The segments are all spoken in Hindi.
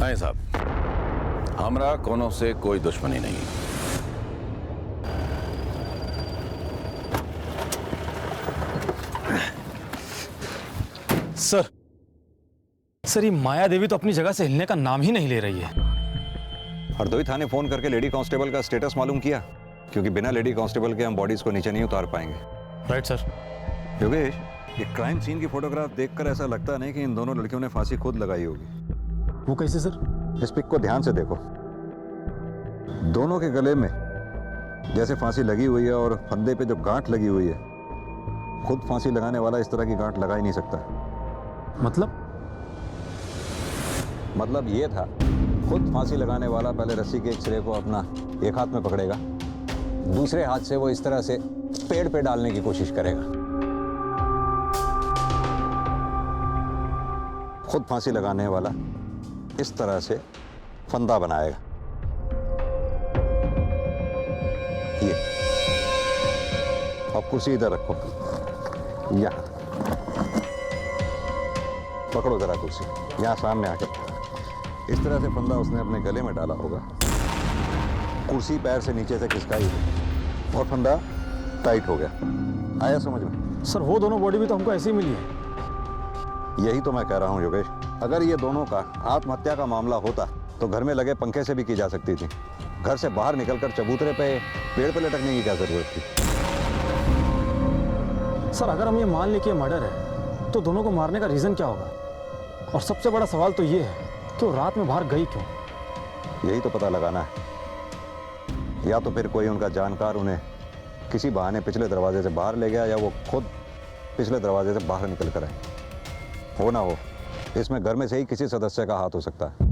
नहीं साहब, हमरा कोनो से कोई दुश्मनी नहीं। सर ये माया देवी तो अपनी जगह से हिलने का नाम ही नहीं ले रही है। हरदोई थाने फोन करके लेडी कांस्टेबल का स्टेटस मालूम किया, क्योंकि बिना लेडी कांस्टेबल के हम बॉडीज को नीचे नहीं उतार पाएंगे। Right sir. योगेश, ये क्राइम सीन की फोटोग्राफ देखकर ऐसा लगता नहीं कि इन दोनों लड़कियों ने फांसी खुद लगाई होगी। वो कैसे सर? इस पिक को ध्यान से देखो। दोनों के गले में जैसे फांसी लगी हुई है और फंदे पे जो गांठ लगी हुई है, खुद फांसी लगाने वाला इस तरह की गांठ लगा ही नहीं सकता। मतलब ये था, खुद फांसी लगाने वाला पहले रस्सी के एक सिरे को अपना एक हाथ में पकड़ेगा, दूसरे हाथ से वो इस तरह से पेड़ पे डालने की कोशिश करेगा, खुद फांसी लगाने वाला इस तरह से फंदा बनाएगा। ये अब कुर्सी इधर रखो, यहां पकड़ो जरा कुर्सी, यहां सामने आके इस तरह से फंदा उसने अपने गले में डाला होगा, कुर्सी पैर से नीचे से खिसकाई और फंदा टाइट हो गया। आया समझ में? सर वो दोनों बॉडी भी तो हमको ऐसी ही मिली है। यही तो मैं कह रहा हूं योगेश, अगर ये दोनों का आत्महत्या का मामला होता तो घर में लगे पंखे से भी की जा सकती थी। घर से बाहर निकलकर चबूतरे पे पेड़ पे लटकने की क्या जरूरत थी? सर अगर हम ये मान लें कि ये मर्डर है तो दोनों को मारने का रीजन क्या होगा? और सबसे बड़ा सवाल तो ये है कि वो रात में बाहर गई क्यों? यही तो पता लगाना है। या तो फिर कोई उनका जानकार उन्हें किसी बहाने पिछले दरवाजे से बाहर ले गया, या वो खुद पिछले दरवाजे से बाहर निकल कर आए। हो ना हो, इसमें घर में से ही किसी सदस्य का हाथ हो सकता है।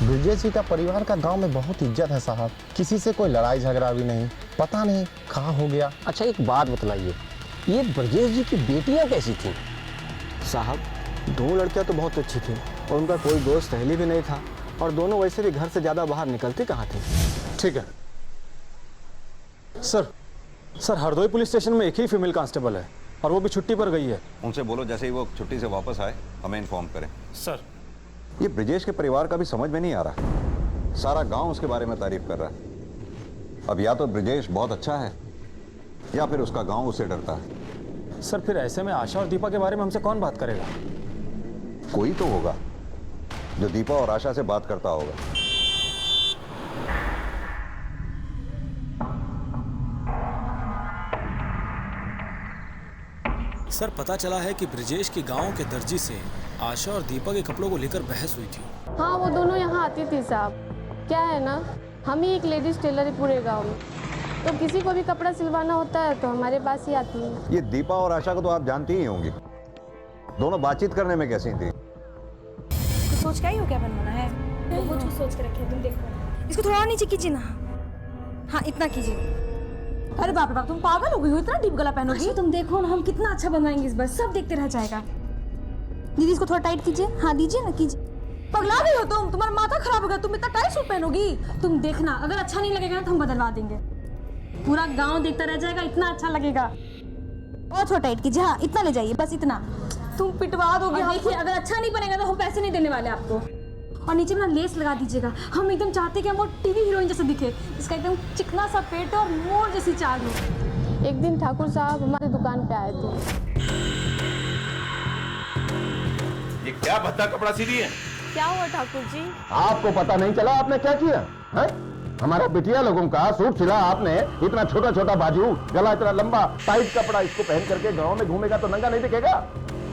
ब्रिजेश जी का परिवार का गांव में बहुत इज्जत है साहब, किसी से कोई लड़ाई झगड़ा भी नहीं, पता नहीं कहाँ हो गया। अच्छा एक बात बतलाइए, ये ब्रजेश जी की बेटियां कैसी थी? साहब दो लड़कियां तो बहुत अच्छी थी और उनका कोई दोस्त सहेली भी नहीं था, और दोनों वैसे भी घर से ज़्यादा बाहर निकलती कहाँ थी। ठीक है सर हरदोई पुलिस स्टेशन में एक ही फीमेल कांस्टेबल है और वो भी छुट्टी पर गई है। उनसे बोलो जैसे ही वो छुट्टी से वापस आए हमें इन्फॉर्म करें। सर ये ब्रिजेश के परिवार का भी समझ में नहीं आ रहा, सारा गांव उसके बारे में तारीफ कर रहा है। अब या तो ब्रिजेश बहुत अच्छा है या फिर उसका गांव उससे डरता है। सर फिर ऐसे में आशा और दीपा के बारे में हमसे कौन बात करेगा? कोई तो होगा जो दीपा और आशा से बात करता होगा। सर पता चला है कि ब्रिजेश के गांव के दर्जी से आशा और दीपा के कपड़ों को लेकर बहस हुई थी। हाँ वो दोनों यहाँ आती थी साहब। क्या है ना, हम ही एक लेडीज टेलर है पूरे गांव में, तो किसी को भी कपड़ा सिलवाना होता है तो हमारे पास ही आती है। ये दीपा और आशा को तो आप जानती ही होंगी, दोनों बातचीत करने में कैसी थी? तो सोच क्या ही हो क्या बनवाना है? तो वो जो सोच के रखे तुम देखो, इसको थोड़ा और नीचे कीजिए ना। हाँ इतना कीजिए। अरे बाप रे बाप, तुम पागल हो गई हो, इतना डीप गला पहनोगी? अच्छा तुम देखो ना हम कितना अच्छा बनवाएंगे इस बार, सब देखते रह जाएगा। दीदी इसको थोड़ा टाइट कीजिए। हाँ दीजिए ना, कीजिए। पगला गई हो तुम, तुम्हारा माथा खराब हो गया, तुम इतना टाइट सूट पहनोगी? तुम देखना अगर अच्छा नहीं लगेगा ना तो हम बदलवा देंगे, पूरा गांव देखता रह जाएगा, इतना अच्छा लगेगा। और थोड़ा टाइट कीजिए। हाँ इतना ले जाइए, बस इतना। तुम पिटवा दोगे। देखिए अगर अच्छा नहीं बनेगा तो हम पैसे नहीं देने वाले आपको। और नीचे में ना लेस लगा दीजिएगा, हम एकदम चाहते हैं कि हम वो टीवी हीरोइन जैसे दिखे, इसका एकदम चिकना सा पेट और मोर जैसी चाल हो। एक दिन ठाकुर साहब हमारे दुकान पे आए थे। ये क्या भद्दा कपड़ा सी दी है? क्या हुआ ठाकुर जी? आपको पता नहीं चला आपने क्या किया है? हमारा बिटिया लोगों का सूट सिला आपने, इतना छोटा छोटा बाजू, गला इतना लंबा, टाइट कपड़ा, इसको पहन करके गांव में घूमेगा तो नंगा नहीं दिखेगा।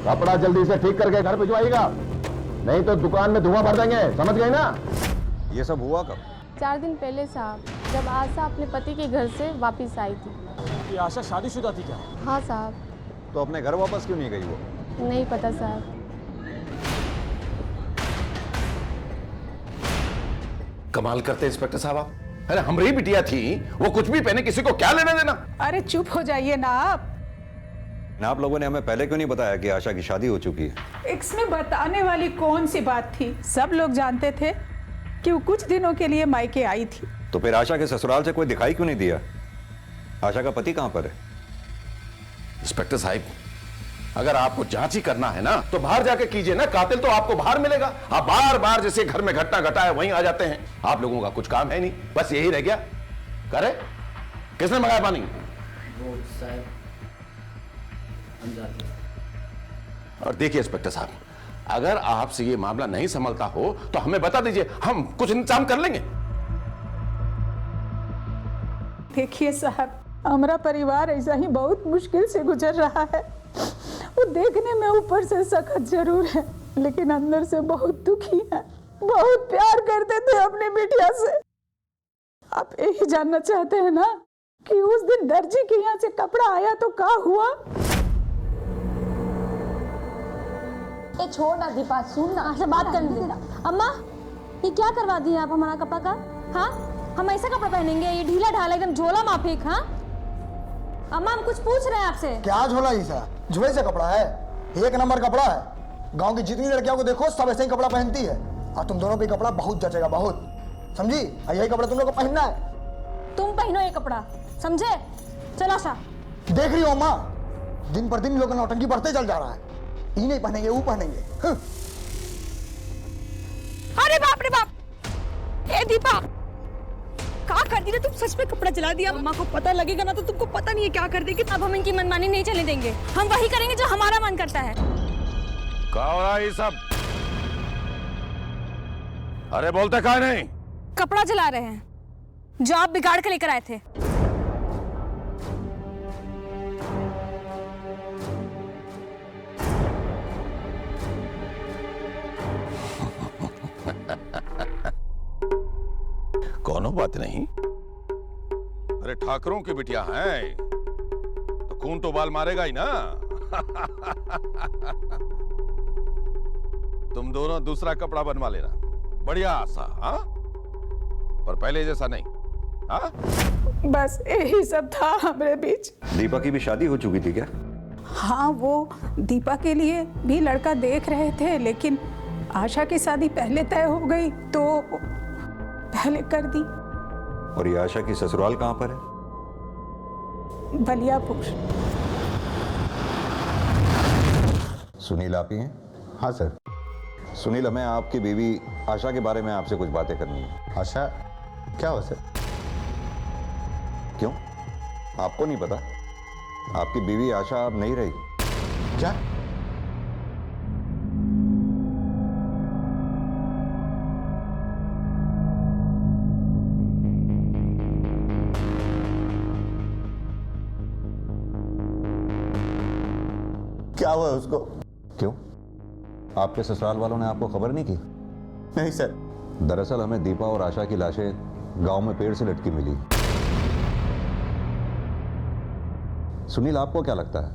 कपड़ा जल्दी से ठीक करके घर भिजवाइएगा, नहीं तो दुकान में धुआं भर देंगे, समझ गए ना? ये सब हुआ कब? 4 दिन पहले साहब, जब आशा अपने पति के घर से वापस आई थी। ये आशा शादीशुदा थी क्या? हाँ साहब। तो अपने घर वापस क्यों नहीं गई वो? नहीं पता साहब। कमाल करते इंस्पेक्टर साहब आप। अरे हमारी बिटिया थी, वो कुछ भी पहने, किसी को क्या लेना देना? अरे चुप हो जाइए ना आप लोगों ने हमें पहले क्यों नहीं बताया कि आशा की शादी हो चुकी है? इसमें बताने वाली कौन सी बात थी, सब लोग जानते थे कि वो कुछ दिनों के लिए मायके आई थी। तो फिर आशा के ससुराल से कोई दिखाई क्यों नहीं दिया? आशा का पति कहां पर है? इंस्पेक्टर साहब, अगर आपको जांच ही करना है ना तो बाहर जाके कीजिए ना, कातिल तो आपको बाहर मिलेगा। आप बार बार जैसे घर में घटना घटा है वहीं आ जाते हैं। आप लोगों का कुछ काम है नहीं, बस यही रह गया। करे किसने मंगाया पानी? वो साहब हम जाते हैं। और देखिए इंस्पेक्टर साहब, अगर आपसे ये मामला नहीं संभलता हो तो हमें बता दीजिए, हम कुछ इंतजाम कर लेंगे। देखिए साहब, हमारा परिवार ऐसा ही बहुत मुश्किल से गुजर रहा है। वो देखने में ऊपर से सख्त जरूर है, लेकिन अंदर से बहुत दुखी है। बहुत प्यार करते थे अपने बिटिया से। आप यही जानना चाहते हैं ना कि उस दिन दर्जी के यहाँ से कपड़ा आया तो क्या हुआ? ए छोड़ ना दीपा, सुन ना, से बात करने देना। अम्मा, ये क्या करवा दिए आप हमारा कपड़ा का? हाँ, हम ऐसा कपड़ा पहनेंगे? ये ढीला ढाला एकदम झोला माफिक। हाँ अम्मा, हम कुछ पूछ रहे हैं आपसे। क्या झोला ईसा? झोले से कपड़ा है, एक नंबर कपड़ा है। गांव की जितनी लड़कियों को देखो सब ऐसे ही कपड़ा पहनती है, और तुम दोनों पे कपड़ा बहुत जचेगा, बहुत। समझी? यही कपड़ा तुम लोग को पहनना है। तुम पहनो ये कपड़ा, समझे? चलो आशा। देख रही हो अम्मा, दिन पर दिन लोग नौटंकी बढ़ते चल जा रहा है। ये नहीं पहनेंगे, वो पहनेंगे। अरे बाप रे बाप! ए दीपा, क्या कर दी? तुम सच में कपड़ा जला दिया। अम्मा को पता लगेगा ना तो तुमको पता नहीं है क्या कर देगी। अब हम इनकी मनमानी नहीं चलने देंगे, हम वही करेंगे जो हमारा मन करता है। क्या हो रहा है ये सब? अरे बोलते क्या नहीं? कपड़ा जला रहे हैं जो आप बिगाड़ के लेकर आए थे। कोनो बात नहीं। अरे ठाकरों की बिटिया हैं तो खून तो बाल मारेगा ही ना। तुम दोनों दूसरा कपड़ा बनवा लेना, बढ़िया आशा। हाँ, पर पहले जैसा नहीं। हाँ, बस यही सब था हमारे बीच। दीपा की भी शादी हो चुकी थी क्या? हाँ, वो दीपा के लिए भी लड़का देख रहे थे, लेकिन आशा की शादी पहले तय हो गई तो पहले कर दी। और ये आशा की ससुराल कहाँ पर है? बलियापुर। सुनील आप ही हैं? हाँ सर। सुनील, हमें आपकी बीवी आशा के बारे में आपसे कुछ बातें करनी है। आशा क्या हुआ सर? क्यों, आपको नहीं पता? आपकी बीवी आशा अब नहीं रही क्या? क्या हुआ उसको? क्यों, आपके ससुराल वालों ने आपको खबर नहीं की? नहीं सर। दरअसल हमें दीपा और आशा की लाशें गांव में पेड़ से लटकी मिली। सुनील, आपको क्या लगता है,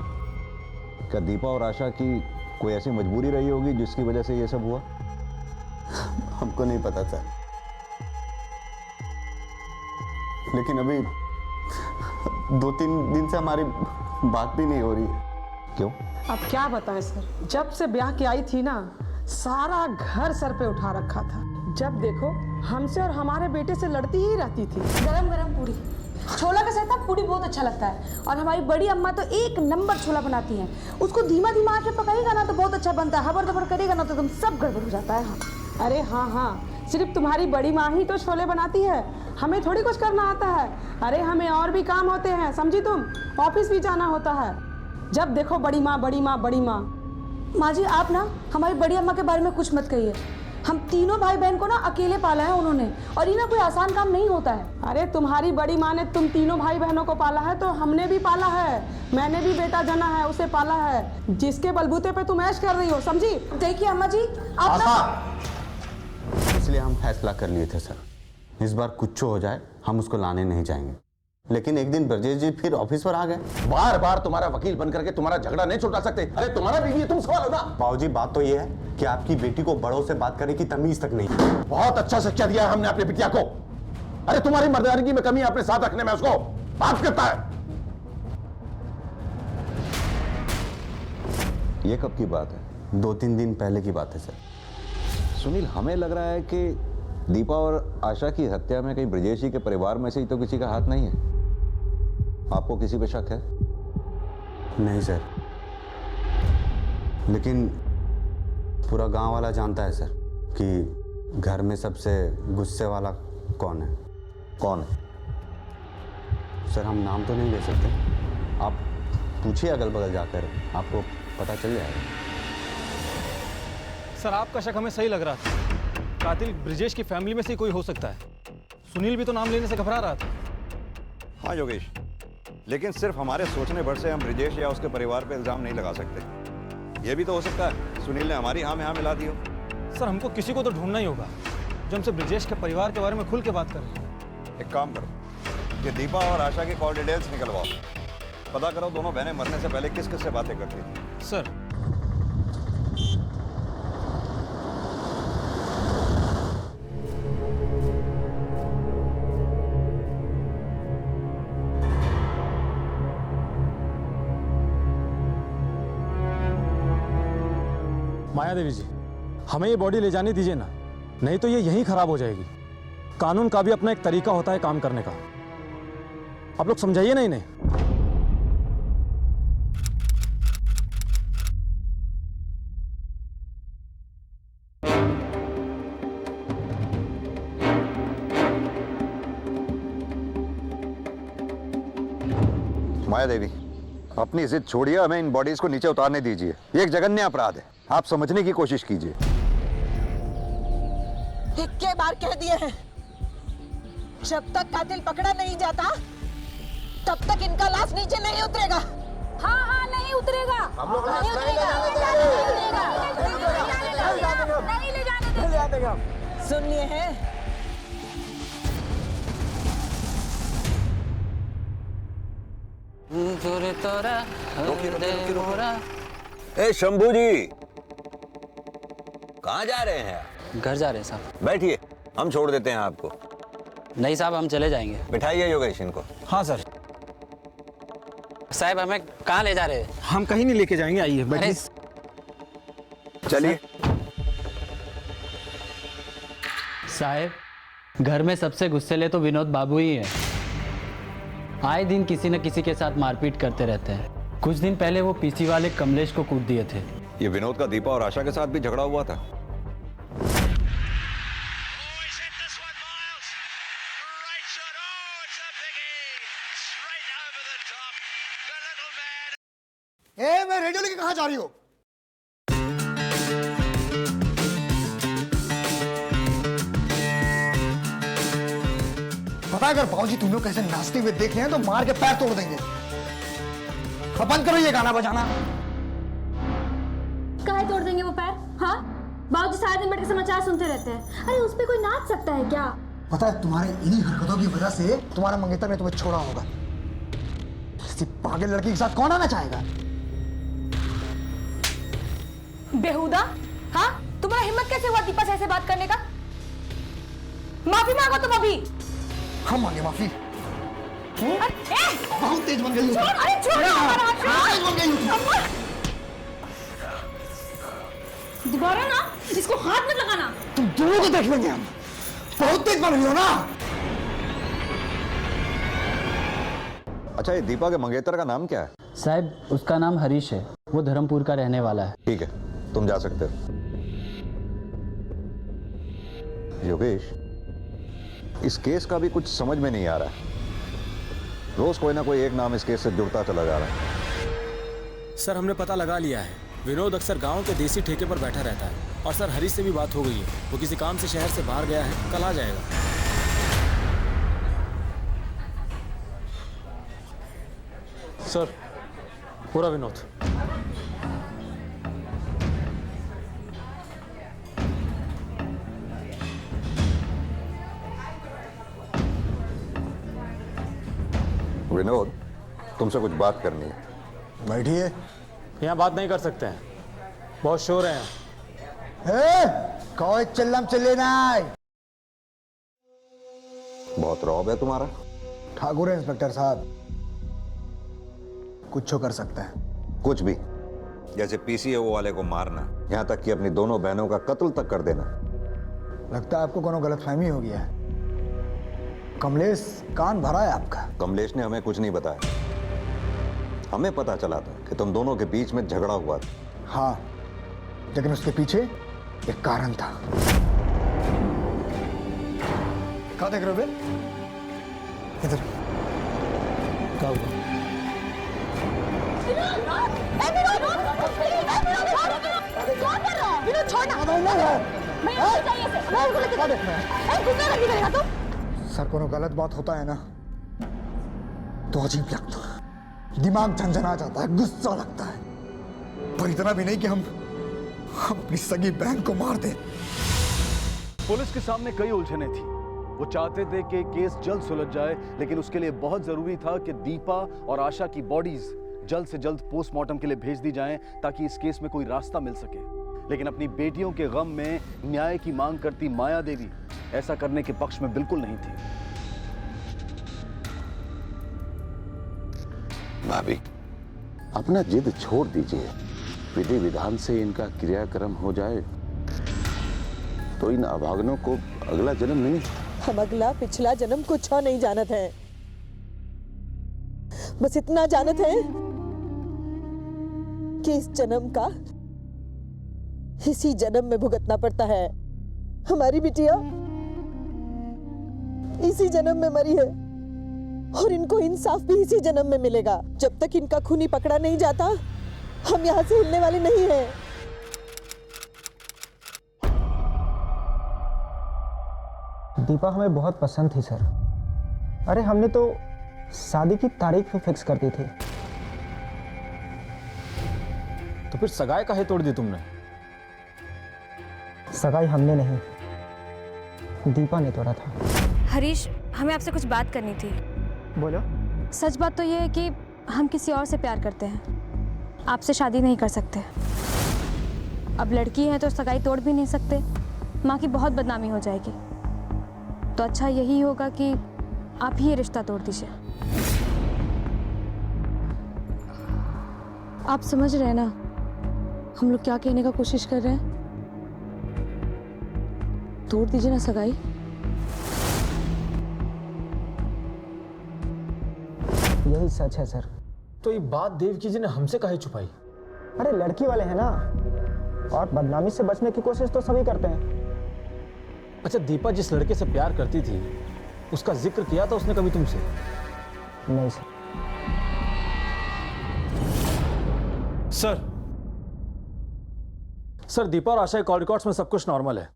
क्या दीपा और आशा की कोई ऐसी मजबूरी रही होगी जिसकी वजह से ये सब हुआ? हमको नहीं पता सर, लेकिन अभी 2-3 दिन से हमारी बात भी नहीं हो रही है। क्यों? अब क्या बताएं सर, जब से ब्याह की आई थी ना, सारा घर सर पे उठा रखा था। जब देखो हमसे और हमारे बेटे से लड़ती ही रहती थी। गरम गरम पूरी, छोला के साथ पूरी बहुत अच्छा लगता है। और हमारी बड़ी अम्मा तो एक नंबर छोला बनाती हैं। उसको धीमा धीमा आंच पे पकाएगा ना तो बहुत अच्छा बनता है, हबर दबर करेगा ना तो तुम सब गड़बड़ हो जाता है। हाँ। अरे हाँ हाँ, सिर्फ तुम्हारी बड़ी माँ ही तो छोले बनाती है, हमें थोड़ी कुछ करना आता है। अरे हमें और भी काम होते हैं, समझी तुम? ऑफिस भी जाना होता है। जब देखो बड़ी माँ बड़ी माँ बड़ी माँ। माँ जी, आप ना हमारी बड़ी अम्मा के बारे में कुछ मत कहिए। हम तीनों भाई बहन को ना अकेले पाला है उन्होंने, और ये ना कोई आसान काम नहीं होता है। अरे तुम्हारी बड़ी माँ ने तुम तीनों भाई बहनों को पाला है तो हमने भी पाला है। मैंने भी बेटा जना है, उसे पाला है, जिसके बलबूते पे तुम ऐश कर रही हो। समझी? देखिए अम्मा जी, आप ना... इसलिए हम फैसला कर लिए थे सर, इस बार कुछ हो जाए हम उसको लाने नहीं जाएंगे। लेकिन एक दिन ब्रजेश जी फिर ऑफिस पर आ गए। बार बार तुम्हारा वकील बन करके तुम्हारा झगड़ा नहीं छुटा सकते। अरे तुम्हारा बीवी है, तुम सवाल हो ना। बाबूजी, बात तो ये है कि आपकी बेटी को बड़ों से बात करने की तमीज तक नहीं। बहुत अच्छा शिक्षा दिया है हमने अपनी बिटिया को। अरे तुम्हारी मर्दानगी में कमी अपने साथ रखने में उसको माफ करता है। ये कब की बात है? 2-3 दिन पहले की बात है सर। सुनील, हमें लग रहा है कि दीपा और आशा की हत्या में कहीं ब्रजेश जी के परिवार में से ही तो किसी का हाथ नहीं है। आपको किसी पे शक है? नहीं सर। लेकिन पूरा गांव वाला जानता है सर कि घर में सबसे गुस्से वाला कौन है। कौन है? सर हम नाम तो नहीं ले सकते, आप पूछिए अगल बगल जाकर, आपको पता चल जाएगा। सर आपका शक हमें सही लग रहा था, कातिल ब्रिजेश की फैमिली में से कोई हो सकता है। सुनील भी तो नाम लेने से घबरा रहा था। हाँ योगेश, लेकिन सिर्फ हमारे सोचने भर से हम ब्रिजेश या उसके परिवार पे इल्जाम नहीं लगा सकते। ये भी तो हो सकता है सुनील ने हमारी हाँ में हाँ मिला दी हो। सर हमको किसी को तो ढूंढना ही होगा जो हमसे ब्रिजेश के परिवार के बारे में खुल के बात करे। एक काम करो, ये दीपा और आशा की कॉल डिटेल्स निकलवाओ, पता करो दोनों बहनें मरने से पहले किस किस से बातें करती थी। सर माया देवी जी, हमें ये बॉडी ले जाने दीजिए ना, नहीं तो ये यहीं खराब हो जाएगी। कानून का भी अपना एक तरीका होता है काम करने का, आप लोग समझाइए ना इन्हें। माया देवी, अपनी जिद छोड़िए, हमें इन बॉडीज को नीचे उतारने दीजिए। ये एक जघन्य अपराध है, आप समझने की कोशिश कीजिए। इक्के बार कह दिए हैं, जब तक कातिल पकड़ा नहीं जाता तब तक इनका लाश नीचे नहीं उतरेगा। हाँ हाँ नहीं उतरेगा, हम लोग नहीं ले जाने देंगे। सुन लिए हैं? ए शंभू जी, कहाँ जा रहे हैं? घर जा रहे हैं साहब। बैठिए, हम छोड़ देते हैं आपको। नहीं साहब, हम चले जाएंगे। बिठाइए योगेश इनको। हाँ सर। साहब हमें कहाँ ले जा रहे हैं? हम कहीं नहीं लेके जाएंगे, आइए बैठिए। चलिए। साहब घर में सबसे गुस्सेले तो विनोद बाबू ही है। आए दिन किसी न किसी के साथ मारपीट करते रहते हैं। कुछ दिन पहले वो पीसी वाले कमलेश को कूट दिए थे। ये विनोद का दीपा और आशा के साथ भी झगड़ा हुआ था। मैं रेडियो लेके कहाँ जा रही हो? पता है अगर बाबूजी तुम लोग कैसे नाचते हुए देख रहे हैं तो मार के पैर तोड़ देंगे। अब बंद करो ये गाना बजाना। काहे तोड़ देंगे वो पैर? हाँ, बाबूजी सारा दिन बैठ के समाचार सुनते रहते हैं। अरे उस पे कोई नाच सकता है क्या? पता है तुम्हारे इन्हीं हरकतों की वजह से तुम्हारा मंगेतर ने तुम्हें छोड़ा होगा। किसी पागल लड़की के साथ कौन आना चाहेगा? बेहुदा, हाँ तुम्हारा हिम्मत कैसे हुआ दीपा से ऐसे बात करने का? माफी मांगो तुम अभी। हम मांगे माफी? बहुत तेज बन गई हो। अरे छोड़ो हमारा हाथ। तेज बन गई हो। दोबारा ना इसको हाथ मत लगाना। तुम दोनों को देख लेंगे हम। बहुत तेज बन रही हो ना। अच्छा, ये दीपा के मंगेतर का नाम क्या है? साहब उसका नाम हरीश है, वो धर्मपुर का रहने वाला है। ठीक है, तुम जा सकते हो। योगेश, इस केस का भी कुछ समझ में नहीं आ रहा है। रोज कोई ना कोई एक नाम इस केस से जुड़ता चला जा रहा है। सर हमने पता लगा लिया है, विनोद अक्सर गांव के देसी ठेके पर बैठा रहता है। और सर हरीश से भी बात हो गई है, वो किसी काम से शहर से बाहर गया है, कल आ जाएगा। सर पूरा विनोद। विनोद, तुमसे कुछ बात करनी है। बैठिए। यहाँ बात नहीं कर सकते हैं, बहुत शोर है। कोई चिल्लम चिल्ली नहीं। बहुत रौब है तुम्हारा। ठाकुर है इंस्पेक्टर साहब, कुछ कर सकता है। कुछ भी, जैसे पीसीओ वाले को मारना, यहाँ तक कि अपनी दोनों बहनों का कत्ल तक कर देना। लगता है आपको कोनो गलतफहमी हो गया है। कमलेश कान भरा है आपका। कमलेश ने हमें कुछ नहीं बताया। हमें पता चला था कि तुम दोनों के बीच में झगड़ा हुआ था। हाँ, लेकिन उसके पीछे एक कारण था। क्या देख रहे हो बे? इधर क्या हुआ? सर कोनो गलत बात होता है ना तो अजीब लगता है, दिमाग झंझना जाता है, गुस्सा लगता है, पर इतना भी नहीं कि हम अपनी सगी बहन को मार दें। पुलिस के सामने कई उलझने थी। वो चाहते थे कि केस जल्द सुलझ जाए, लेकिन उसके लिए बहुत जरूरी था कि दीपा और आशा की बॉडीज जल्द से जल्द पोस्टमार्टम के लिए भेज दी जाएं, ताकि इस केस में कोई रास्ता मिल सके। लेकिन अपनी बेटियों के गम में न्याय की मांग करती माया देवी ऐसा करने के पक्ष में बिल्कुल नहीं थी। भाभी, अपना जिद छोड़ दीजिए। विधि विधान से इनका क्रियाक्रम हो जाए तो इन अभागनों को अगला जन्म मिले। हम अगला पिछला जन्म कुछ और नहीं जानत हैं, बस इतना जानत हैं कि इस जन्म का इसी जन्म में भुगतना पड़ता है। हमारी बिटिया इसी जन्म में मरी है और इनको इंसाफ भी इसी जन्म में मिलेगा। जब तक इनका खूनी पकड़ा नहीं जाता हम यहाँ से हिलने वाले नहीं हैं। दीपा हमें बहुत पसंद थी सर। अरे हमने तो शादी की तारीख भी फिक्स कर दी थी। तो फिर सगाई काहे तोड़ दी तुमने? सगाई हमने नहीं, दीपा ने तोड़ा था। हरीश, हमें आपसे कुछ बात करनी थी। बोलो। सच बात तो ये है कि हम किसी और से प्यार करते हैं, आपसे शादी नहीं कर सकते। अब लड़की है तो सगाई तोड़ भी नहीं सकते, माँ की बहुत बदनामी हो जाएगी। तो अच्छा यही होगा कि आप ही ये रिश्ता तोड़ दीजिए। आप समझ रहे हैं ना हम लोग क्या कहने का कोशिश कर रहे हैं? तोड़ दीजिए ना सगाई। यही सच है सर। तो ये बात देवकी जी ने हमसे काहे छुपाई? अरे लड़की वाले हैं ना, और बदनामी से बचने की कोशिश तो सभी करते हैं। अच्छा, दीपा जिस लड़के से प्यार करती थी उसका जिक्र किया था उसने कभी तुमसे? नहीं सर। सर दीपा और आशा के कॉल रिकॉर्ड्स में सब कुछ नॉर्मल है।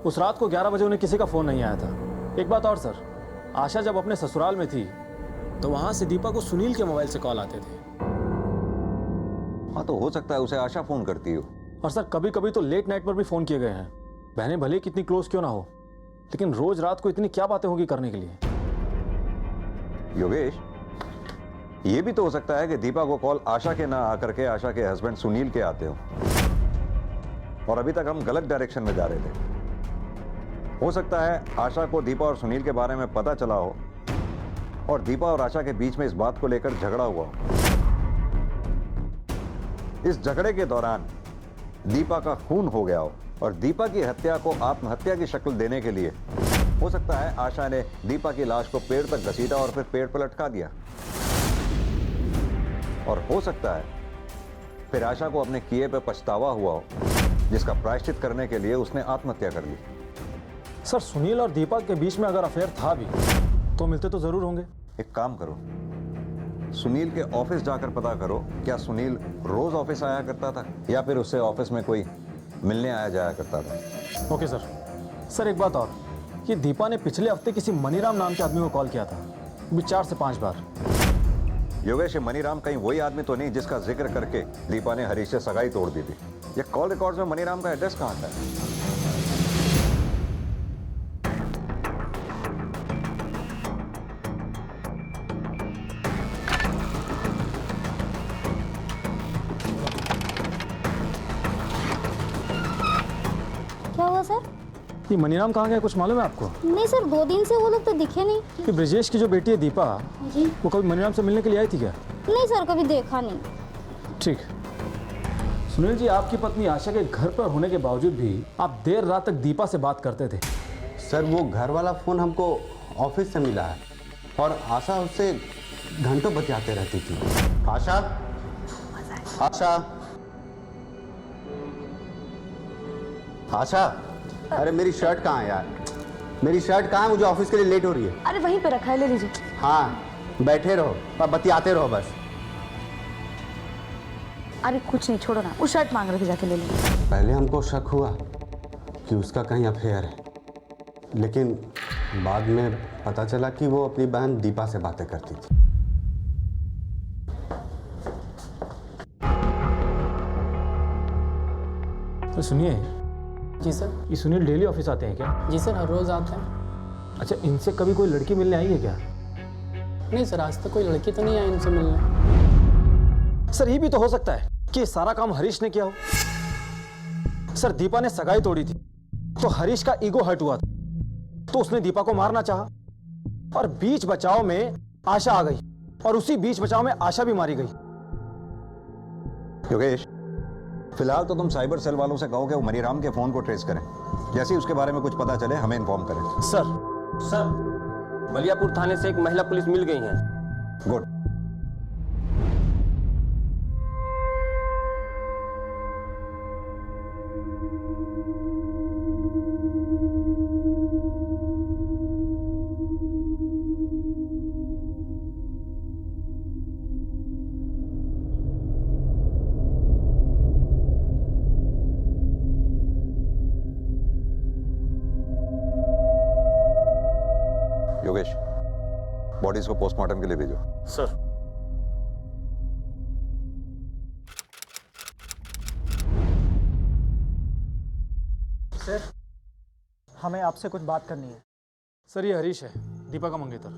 उस रात को 11 बजे उन्हें किसी का फोन नहीं आया था। एक बात और सर, आशा जब अपने ससुराल में थी तो वहां से दीपा को सुनील के मोबाइल से कॉल आते थे। हाँ, तो हो सकता है उसे आशा फोन करती हो। और सर कभी कभी तो लेट नाइट पर भी फोन किए गए हैं। बहनें भले कितनी क्लोज क्यों ना हो, लेकिन रोज रात को इतनी क्या बातें होगी करने के लिए। योगेश, ये भी तो हो सकता है कि दीपा को कॉल आशा के ना आकर के आशा के हस्बैंड सुनील के आते हो, और अभी तक हम गलत डायरेक्शन में जा रहे थे। हो सकता है आशा को दीपा और सुनील के बारे में पता चला हो और दीपा और आशा के बीच में इस बात को लेकर झगड़ा हुआ हो। इस झगड़े के दौरान दीपा का खून हो गया हो और दीपा की हत्या को आत्महत्या की शक्ल देने के लिए हो सकता है आशा ने दीपा की लाश को पेड़ तक घसीटा और फिर पेड़ पर लटका दिया। और हो सकता है फिर आशा को अपने किए पे पछतावा हुआ हो, जिसका प्रायश्चित करने के लिए उसने आत्महत्या कर ली। सर सुनील और दीपा के बीच में अगर अफेयर था भी तो मिलते तो जरूर होंगे। एक काम करो, सुनील के ऑफिस जाकर पता करो, क्या सुनील रोज ऑफिस आया करता था या फिर उससे ऑफिस में कोई मिलने आया जाया करता था। Okay sir. सर एक बात और, ये दीपा ने पिछले हफ्ते किसी मनीराम नाम के आदमी को कॉल किया था, भी 4 से 5 बार। योगेश, मनीराम कहीं वही आदमी तो नहीं जिसका जिक्र करके दीपा ने हरीश से सगाई तोड़ दी थी? ये कॉल रिकॉर्ड्स में मनीराम का एड्रेस कहाँ था? क्या हुआ सर? ये मनीराम कहाँ गया, कुछ मालूम है आपको? नहीं सर, 2 दिन से वो लोग तो दिखे नहीं। कि ब्रजेश की जो बेटी है दीपा, जी, वो कभी मनीराम से मिलने के लिए आई थी क्या? नहीं सर, कभी देखा नहीं। ठीक। सुनील जी, आपकी पत्नी आशा के घर पर होने के बावजूद भी आप देर रात तक दीपा से बात करते थे। सर वो घर वाला फ़ोन हमको ऑफिस से मिला है और आशा उससे घंटों बतियाते रहती थी। आशा आशा, आशा, अरे मेरी शर्ट कहाँ है यार? मेरी शर्ट कहाँ है? मुझे ऑफिस के लिए लेट हो रही है। अरे वहीं पे रखा है, ले लीजिए। हाँ, बैठे रहो और बतियाते रहो बस। अरे कुछ नहीं, छोड़ो ना, वो शर्ट मांग रहे थे, जाके ले लो। पहले हमको शक हुआ कि उसका कहीं अफेयर है, लेकिन बाद में पता चला कि वो अपनी बहन दीपा से बातें करती थी। तो सुनिए। जी सर। ये सुनील डेली ऑफिस आते हैं क्या? जी सर, हर रोज आते हैं। अच्छा, इनसे कभी कोई लड़की मिलने आई है क्या? नहीं सर, आज तक कोई लड़की तो नहीं आई इनसे मिलने। सर, ये भी तो हो सकता है कि सारा काम हरीश ने किया हो। सर, दीपा ने सगाई तोड़ी थी तो हरीश का ईगो हर्ट हुआ था, तो उसने दीपा को मारना चाहा और बीच बचाव में आशा आ गई और उसी बीच बचाव में आशा भी मारी गई। योगेश, फिलहाल तो तुम साइबर सेल वालों से कहो कि वो मनीराम के फोन को ट्रेस करें। जैसे ही उसके बारे में कुछ पता चले हमें इन्फॉर्म करें। सर, बलियापुर थाने से एक महिला पुलिस मिल गई है। गुड। योगेश, बॉडीज को पोस्टमार्टम के लिए भेजो। सर। सर, हमें आपसे कुछ बात करनी है। सर, ये हरीश है, दीपा का मंगेतर।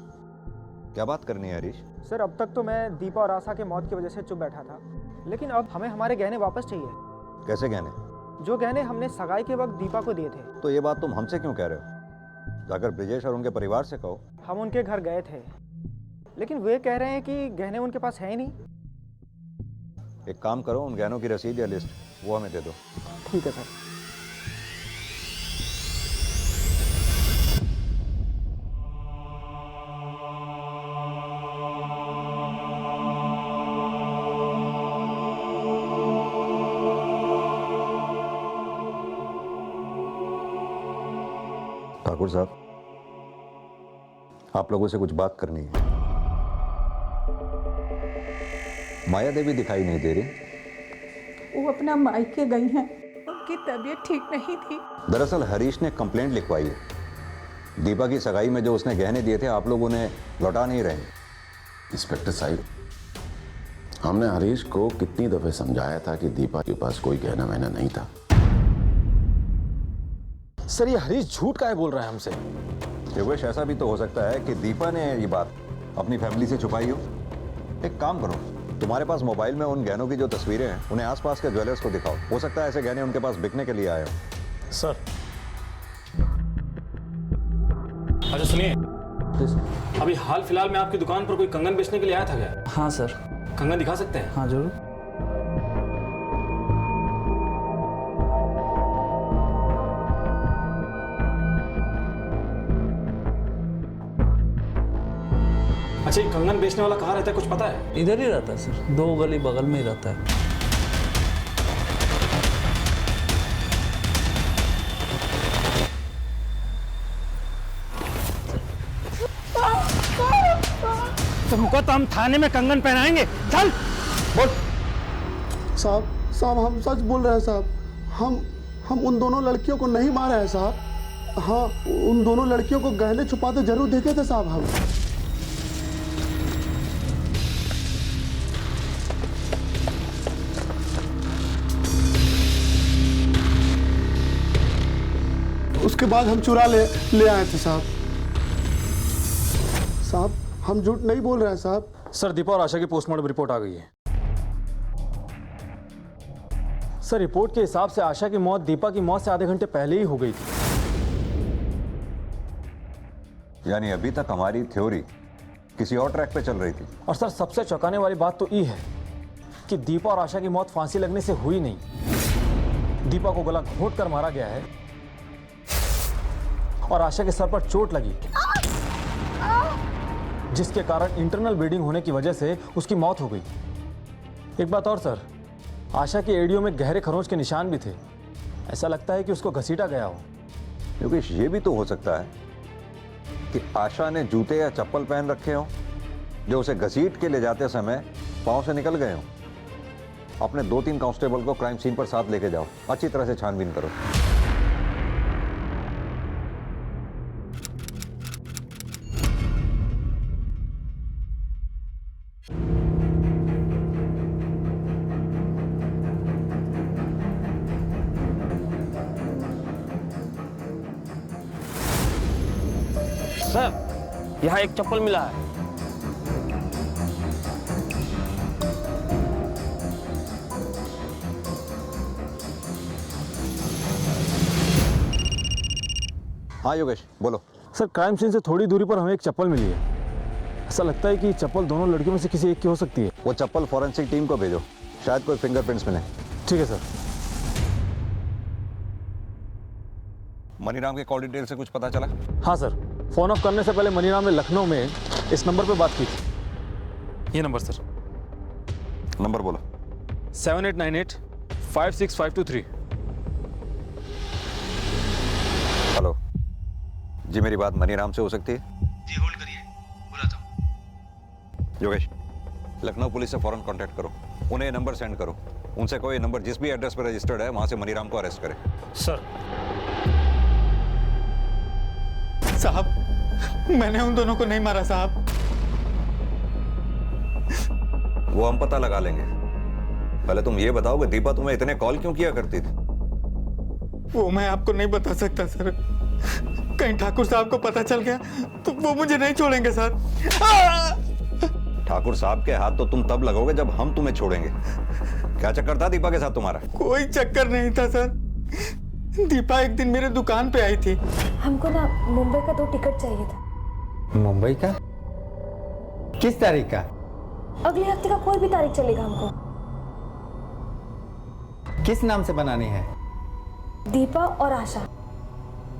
क्या बात करनी है हरीश? सर, अब तक तो मैं दीपा और आशा के मौत की वजह से चुप बैठा था, लेकिन अब हमें हमारे गहने वापस चाहिए। कैसे गहने? जो गहने हमने सगाई के वक्त दीपा को दिए थे। तो ये बात तुम हमसे क्यों कह रहे हो? जाकर ब्रिजेश और उनके परिवार से कहो। हम उनके घर गए थे, लेकिन वे कह रहे हैं कि गहने उनके पास है ही नहीं। एक काम करो, उन गहनों की रसीद या लिस्ट वो हमें दे दो। ठीक है सर। ठाकुर साहब, आप लोगों से कुछ बात करनी है। माया देवी दिखाई नहीं दे रही। वो अपना मायके गई हैं, उनकी तबीयत ठीक नहीं थी। दरअसल हरीश ने कंप्लेंट लिखवाई है। दीपा की सगाई में जो उसने गहने दिए थे आप लोग उन्हें लौटा नहीं रहे। इंस्पेक्टर साहब, हमने हरीश को कितनी दफे समझाया था कि दीपा के पास कोई गहना वहना नहीं था। सर, ये हरीश झूठ काहे बोल रहा है हमसे? योगेश, ऐसा भी तो हो सकता है कि दीपा ने ये बात अपनी फैमिली से छुपाई हो। एक काम करो, तुम्हारे पास मोबाइल में उन गहनों की जो तस्वीरें हैं उन्हें आसपास के ज्वेलर्स को दिखाओ। हो सकता है ऐसे गहने उनके पास बिकने के लिए आए हो। सर। अच्छा सुनिए, अभी हाल फिलहाल में आपकी दुकान पर कोई कंगन बेचने के लिए आया था क्या? हाँ सर। कंगन दिखा सकते हैं? हाँ जरूर। अच्छा, ये कंगन बेचने वाला कहाँ रहता है, कुछ पता है? इधर ही रहता है सर, 2 गली बगल में ही रहता है। तुमको तो हम थाने में कंगन पहनाएंगे। चल बोल। साहब, हम सच बोल रहे हैं साहब। हम उन दोनों लड़कियों को नहीं मारे हैं साहब। हाँ, उन दोनों लड़कियों को गहने छुपाते जरूर देखे थे साहब हम। उसके बाद हम चुरा ले आए थे साहब। साहब, हम झूठ नहीं बोल रहे हैं साहब। सर, दीपा और आशा की पोस्टमार्टम रिपोर्ट आ गई है। सर, रिपोर्ट के हिसाब से आशा की मौत दीपा की मौत से आधे घंटे पहले ही हो गई थी। यानी अभी तक हमारी थ्योरी किसी और ट्रैक पे चल रही थी। और सर, सबसे चौंकाने वाली बात तो ये है कि दीपा और आशा की मौत फांसी लगने से हुई नहीं। दीपा को गला घोंट कर मारा गया है और आशा के सर पर चोट लगी, जिसके कारण इंटरनल ब्लीडिंग होने की वजह से उसकी मौत हो गई। एक बात और सर, आशा की एड़ियों में गहरे खरोंच के निशान भी थे। ऐसा लगता है कि उसको घसीटा गया हो। योगेश, ये भी तो हो सकता है कि आशा ने जूते या चप्पल पहन रखे हो जो उसे घसीट के ले जाते समय पांव से निकल गए हो। अपने 2-3 कांस्टेबल को क्राइम सीन पर साथ लेके जाओ, अच्छी तरह से छानबीन करो। सर, यहाँ एक चप्पल मिला है। हाँ योगेश, बोलो। सर, क्राइम सीन से थोड़ी दूरी पर हमें एक चप्पल मिली है। ऐसा लगता है कि चप्पल दोनों लड़कियों में से किसी एक की हो सकती है। वो चप्पल फॉरेंसिक टीम को भेजो, शायद कोई फिंगरप्रिंट्स मिले। ठीक है सर। मनीराम के कॉल डिटेल से कुछ पता चला? हाँ सर, फोन ऑफ करने से पहले मनीराम ने लखनऊ में इस नंबर पे बात की थी। ये नंबर सर। नंबर बोलो। 7898-56523। हेलो जी, मेरी बात मनीराम से हो सकती है? जी होल्ड करिए, बुलाता हूँ। योगेश, लखनऊ पुलिस से फौरन कांटेक्ट करो, उन्हें नंबर सेंड करो। उनसे कोई नंबर जिस भी एड्रेस पर रजिस्टर्ड है वहां से मनीराम को अरेस्ट करें। सर। साहब, मैंने उन दोनों को नहीं मारा साहब। वो हम पता लगा लेंगे। पहले तुम ये बताओ कि दीपा तुम्हें इतने कॉल क्यों किया करती थी? वो मैं आपको नहीं बता सकता सर। कहीं ठाकुर साहब को पता चल गया तो वो मुझे नहीं छोड़ेंगे सर। ठाकुर साहब के हाथ तो तुम तब लगोगे जब हम तुम्हें छोड़ेंगे। क्या चक्कर था दीपा के साथ तुम्हारा? कोई चक्कर नहीं था सर। दीपा एक दिन मेरे दुकान पे आई थी। हमको ना मुंबई का 2 टिकट चाहिए था। मुंबई का? किस तारीख का? अगले हफ्ते का कोई भी तारीख चलेगा हमको। किस नाम से बनानी है? दीपा और आशा।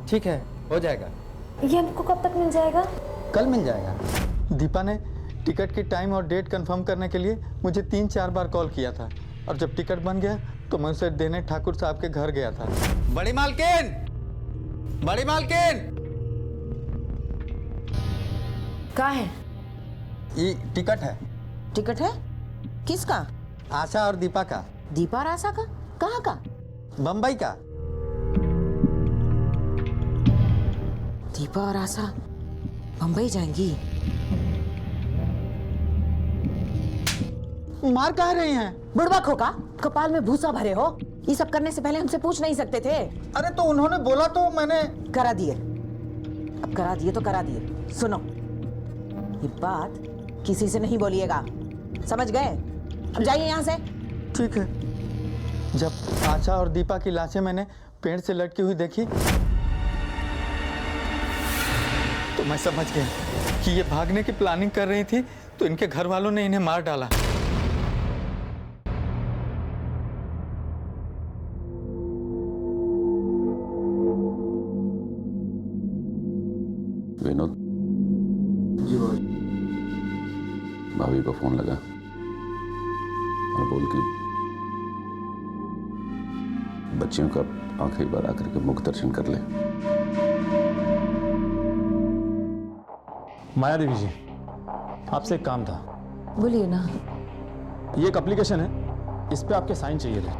ठीक है, हो जाएगा। ये हमको कब तक मिल जाएगा? कल मिल जाएगा। दीपा ने टिकट की टाइम और डेट कंफर्म करने के लिए मुझे 3-4 बार कॉल किया था और जब टिकट बन गया तो मैं उसे देने ठाकुर साहब के घर गया था। बड़ी मालकिन! बड़ी मालकिन! कहाँ है? ये टिकट है। टिकट है? किसका? आशा और दीपा का। दीपा और आशा का? कहाँ का? बम्बई का। दीपा और आशा बम्बई जाएंगी? मार कहाँ रही हैं? बुड़बक हो का? कपाल में भूसा भरे हो? ये सब करने से पहले हमसे पूछ नहीं सकते थे? अरे तो उन्होंने बोला तो मैंने करा दिए। अब करा दिए तो करा दिए। सुनो, ये बात किसी से नहीं बोलिएगा, समझ गए? अब जाइए यहाँ से। ठीक है। जब आशा और दीपा की लाशें मैंने पेड़ से लटकी हुई देखी तो मैं समझ गया कि ये भागने की प्लानिंग कर रही थी, तो इनके घर वालों ने इन्हें मार डाला। विनोद जी भाई। भाभी को फोन लगा और बोल के बच्चियों का आखिरी बार आकर के मुख दर्शन कर ले। माया देवी जी, आपसे एक काम था। बोलिए ना। ये एक एप्लीकेशन है, इस पे आपके साइन चाहिए थे।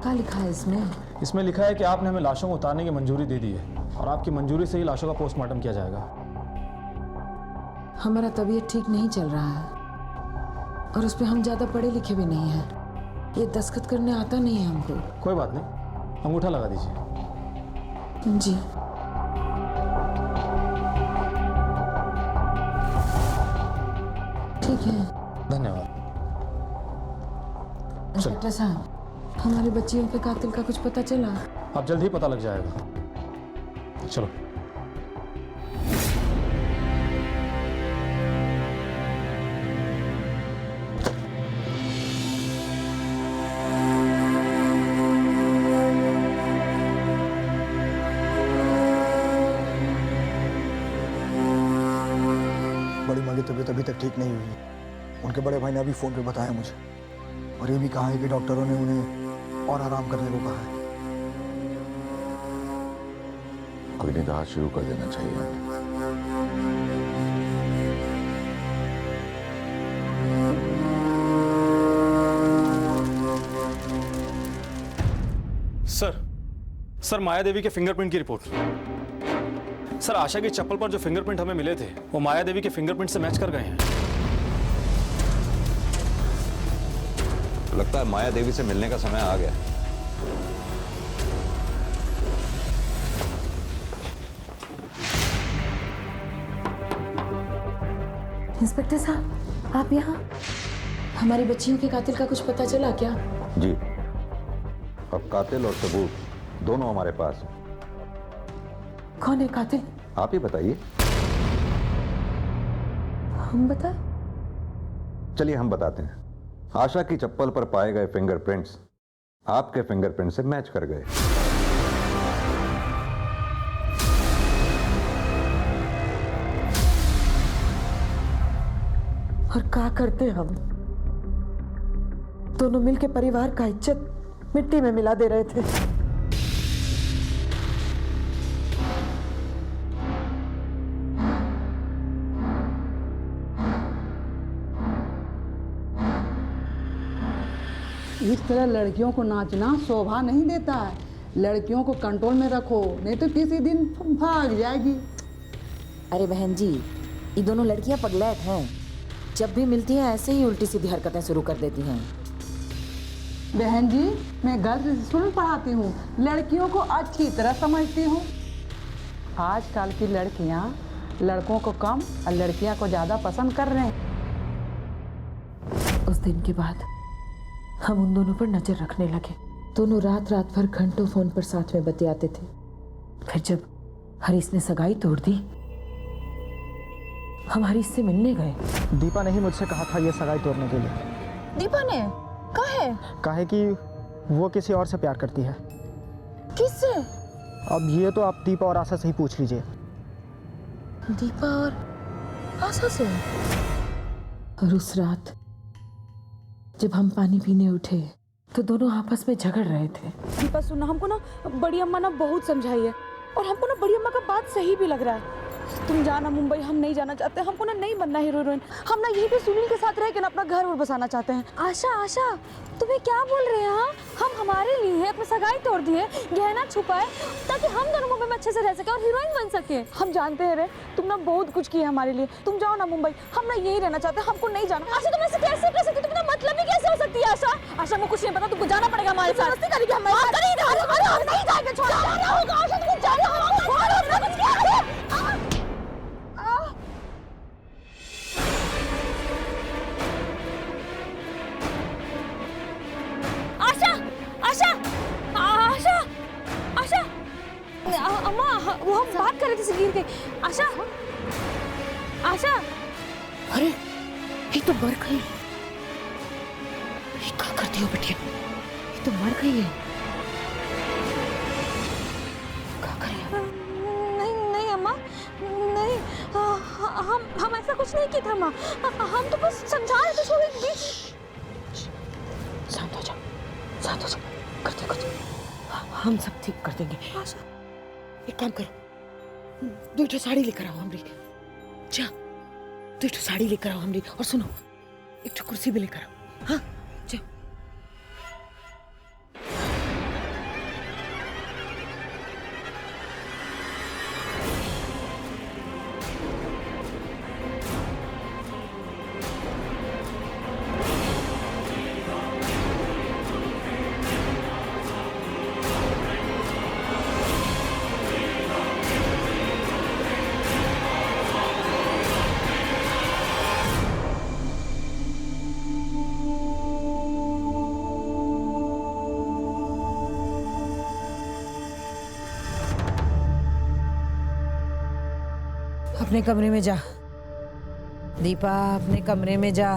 क्या लिखा है इसमें? इसमें लिखा है कि आपने हमें लाशों को उतारने की मंजूरी दे दी है और आपकी मंजूरी से ही लाशों का पोस्टमार्टम किया जाएगा। हमारा तबीयत ठीक नहीं चल रहा है और उस पर हम ज़्यादा पढ़े लिखे भी नहीं हैं। ये दस्तखत करने आता नहीं है हमको। कोई बात नहीं, अंगूठा लगा दीजिए। जी। ठीक है। धन्यवाद। इंस्पेक्टर साहब, हमारे बच्चियों के कातिल का कुछ पता चला? अब जल्द ही पता लग जाएगा। चलो। बड़ी माँ की तबीयत अभी तक ठीक नहीं हुई है। उनके बड़े भाई ने अभी फोन पे बताया मुझे। और ये भी कहा है कि डॉक्टरों ने उन्हें और आराम करने को कहा है। अग्निदाह शुरू कर देना चाहिए। सर माया देवी के फिंगरप्रिंट की रिपोर्ट। सर आशा की चप्पल पर जो फिंगरप्रिंट हमें मिले थे वो माया देवी के फिंगरप्रिंट से मैच कर गए हैं। लगता है माया देवी से मिलने का समय आ गया। इंस्पेक्टर साहब, आप यहाँ? हमारी बच्चियों के कातिल का कुछ पता चला क्या? जी, अब कातिल और सबूत दोनों हमारे पास हैं। कौन है कातिल? आप ही बताइए। हम बता? चलिए हम बताते हैं। आशा की चप्पल पर पाए गए फिंगरप्रिंट्स आपके फिंगरप्रिंट से मैच कर गए। और क्या करते हम? दोनों मिलके परिवार का इज्जत मिट्टी में मिला दे रहे थे। इस तरह लड़कियों को नाचना शोभा नहीं देता है। लड़कियों को कंट्रोल में रखो, नहीं तो किसी दिन भाग जाएगी। अरे बहन जी, ये दोनों लड़कियां पगलैट हैं। जब भी मिलती हैं ऐसे ही उल्टी सीधी हरकतें शुरू कर देती हैं। बहन जी, मैं गर्ल्स स्कूल पढ़ाती हूँ, लड़कियों को अच्छी तरह समझती हूँ। आजकल की लड़कियाँ लड़कों को कम और लड़कियाँ को ज़्यादा पसंद कर रहे हैं। उस दिन के बाद हम उन दोनों पर नजर रखने लगे। दोनों रात रात भर घंटों फोन पर साथ में बतियाते थे। फिर जब हरीश ने सगाई तोड़ दी, हम हरीश से मिलने गए। दीपा ने ही मुझसे कहा था ये सगाई तोड़ने के लिए। दीपा ने? काहे कि वो किसी और से प्यार करती है। किससे? अब ये तो आप दीपा और आशा से ही पूछ लीजिए। दीपा और आशा से? और उस रात जब हम पानी पीने उठे तो दोनों आपस में झगड़ रहे थे। दीपा सुनना, हमको ना बड़ी अम्मा ना बहुत समझाई है और हमको ना बड़ी अम्मा का बात सही भी लग रहा है। तुम जाना मुंबई, हम नहीं जाना चाहते। हमको ना नहीं बनना हीरोइन। हम ना यहीं पे सुनील के साथ रह के ना अपना घर और बसाना चाहते हैं। आशा तुम्हें क्या बोल रहे हैं? हाँ, हम हमारे लिए अपनी सगाई तोड़ दिए, गहना छुपाए ताकि हम दोनों मुंबई में अच्छे से रह सके और हीरोइन बन सके। हम जानते हैं रे, तुम ना बहुत कुछ किया हमारे लिए। तुम जाओ ना मुंबई, हम ना यही रहना चाहते हैं। हमको नहीं जाना। आशा तुम ऐसे कैसे कर सकती? तुम मतलब ही कैसे हो सकती है? आशा मुझे कुछ नहीं पता, तुमको जाना पड़ेगा हमारे साथ। नहीं जाएंगे, छोड़ो। जाना होगा आशा, तुमको जाना होगा। आशा अम्मा, वो हम बात कर रहे थे सिगीर के। आशा अरे ये तो मर गई। ये क्या करती हो बेटिया? ये तो मर गई है। क्या करें? नहीं अम्मा, नहीं। हम ऐसा कुछ नहीं किया था अम्मा। हम तो बस समझा रहे थे। शांत हो जाओ। करते कुछ, हम सब ठीक कर देंगे। आशा एक काम करो, 2 साड़ी लेकर आओ हमरी। जा 2 साड़ी लेकर आओ हमरी। और सुनो, 1 कुर्सी भी लेकर आओ। हाँ जाओ। अपने कमरे में जा दीपा, अपने कमरे में जा।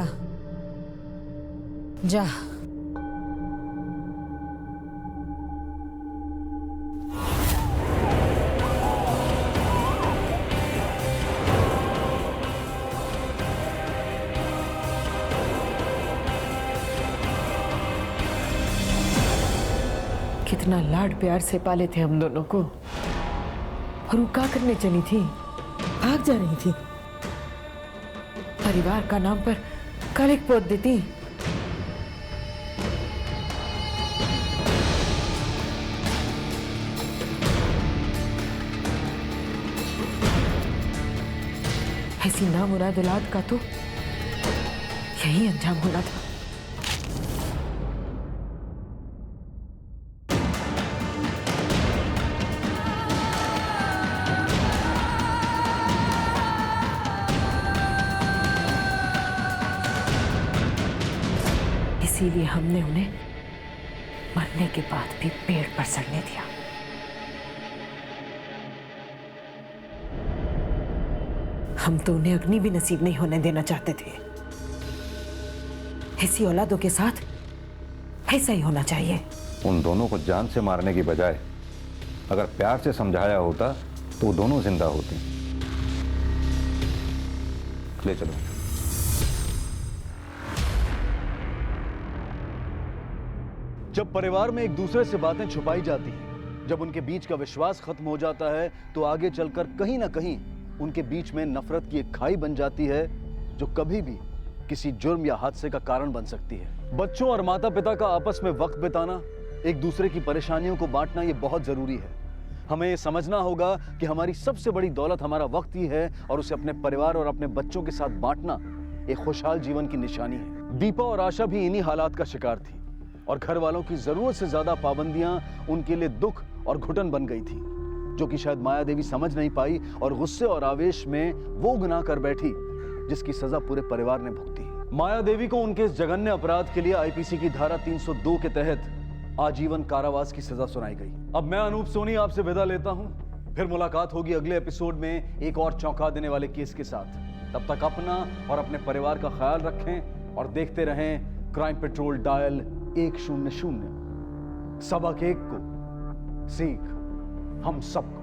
इतना लाड प्यार से पाले थे हम दोनों को, और वो क्या करने चली थी? भाग जा रही थी। परिवार का नाम पर कलंक पोत देती। ऐसी नामुराद औलाद का तो यही अंजाम होना था। इसीलिए हमने उन्हें मरने के बाद भी पेड़ पर सड़ने दिया। हम तो उन्हें अग्नि भी नसीब नहीं होने देना चाहते थे। ऐसी औलादों के साथ ऐसा ही होना चाहिए। उन दोनों को जान से मारने की बजाय अगर प्यार से समझाया होता तो वो दोनों जिंदा होते। ले चलो। जब परिवार में एक दूसरे से बातें छुपाई जाती हैं, जब उनके बीच का विश्वास खत्म हो जाता है, तो आगे चलकर कहीं ना कहीं उनके बीच में नफरत की एक खाई बन जाती है, जो कभी भी किसी जुर्म या हादसे का कारण बन सकती है। बच्चों और माता पिता का आपस में वक्त बिताना, एक दूसरे की परेशानियों को बांटना, ये बहुत जरूरी है। हमें ये समझना होगा कि हमारी सबसे बड़ी दौलत हमारा वक्त ही है, और उसे अपने परिवार और अपने बच्चों के साथ बांटना एक खुशहाल जीवन की निशानी है। दीपा और आशा भी इन्हीं हालात का शिकार थी, और घर वालों की जरूरत से ज्यादा पाबंदियां उनके लिए दुख और घुटन बन गई थी, जो कि शायद माया देवी समझ नहीं पाई, और गुस्से और आवेश में वो गुनाह कर बैठी जिसकी सजा पूरे परिवार ने भुगती। माया देवी को उनके इस जघन्य अपराध के लिए आईपीसी की धारा 302 के तहत आजीवन कारावास की सजा सुनाई गई। अब मैं अनूप सोनी आपसे विदा लेता हूं। फिर मुलाकात होगी अगले एपिसोड में एक और चौंका देने वाले केस के साथ। तब तक अपना और अपने परिवार का ख्याल रखें और देखते रहें क्राइम पेट्रोल डायल 100। सबक एक को, सीख हम सबको।